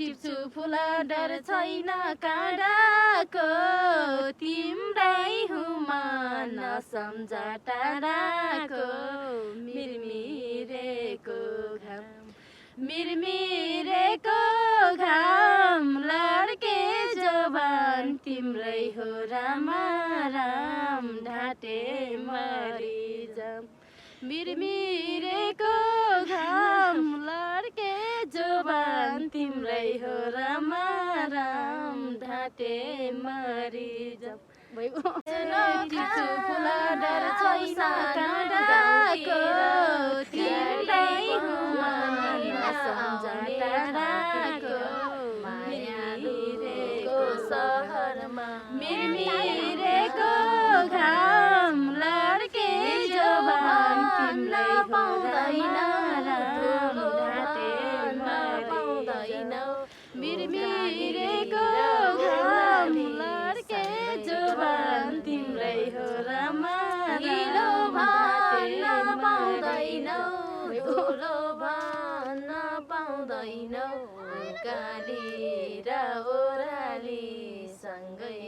टिप्छु फुल डर छैन काँडाको तिम्रै हुमा नसम्झ टाढाको मिरमिरेको घाम लड्के जवान तिम्रै हो रामा राम ढाटे मरिजाम मिरमिरेको घाम लड्के जवान तिम्रै हो रामा राम ढाटे मरिजाम टिप्छु फुल डर छैन काँडाको तिम्रै हुमा नसम्झ टाढाको मिरमिरेको सहरमा मिरमिरेको घाम लड्के जवान तिम्रै पाउँदैन राम ढाटे पाउँदैन मिरमिरेको घाम लड्के जवान तिम्रै हो रामा ढिलो भन्न पाउँदैनौ धुलो भन्न पाउँदैनौ काली र ओराली सँगै